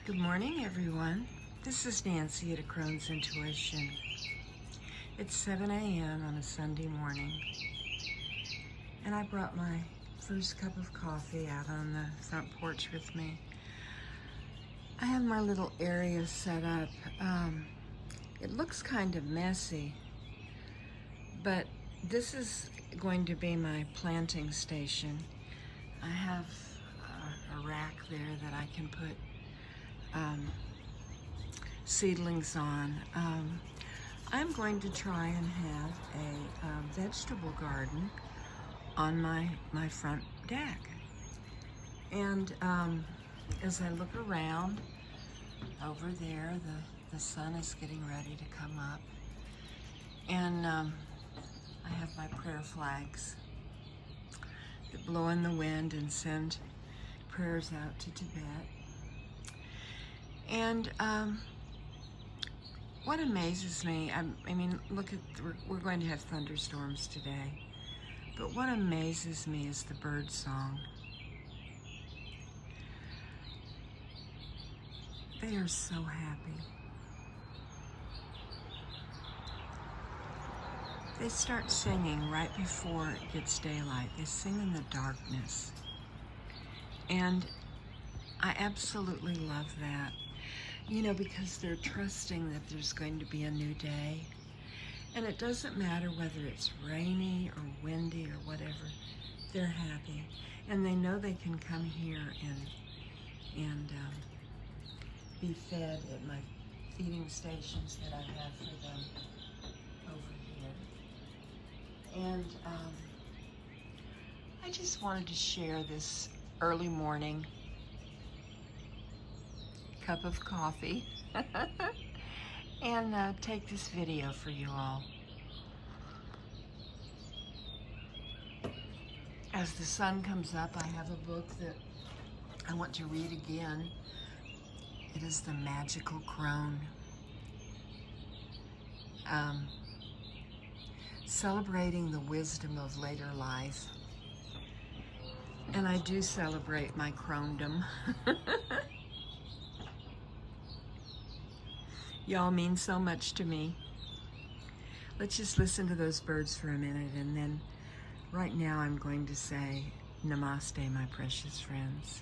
Good morning, everyone. This is Nancy at A Crone's Intuition. It's 7 a.m. on a Sunday morning, and I brought my first cup of coffee out on the front porch with me. I have my little area set up. It looks kind of messy, but this is going to be my planting station. I have a rack there that I can put seedlings on. I'm going to try and have a vegetable garden on my front deck. And as I look around over there, the sun is getting ready to come up. And I have my prayer flags that blow in the wind and send prayers out to Tibet. And what amazes me, I mean, look at, we're going to have thunderstorms today, but what amazes me is the bird song. They are so happy. They start singing right before it gets daylight. They sing in the darkness. And I absolutely love that. You know, because they're trusting that there's going to be a new day. And it doesn't matter whether it's rainy or windy or whatever, they're happy. And they know they can come here and be fed at my feeding stations that I have for them over here. And I just wanted to share this early morning cup of coffee and take this video for you all. As the sun comes up, I have a book that I want to read again. It is The Magical Crone. Celebrating the wisdom of later life. And I do celebrate my cronedom. Y'all mean so much to me. Let's just listen to those birds for a minute, and then right now I'm going to say namaste, my precious friends.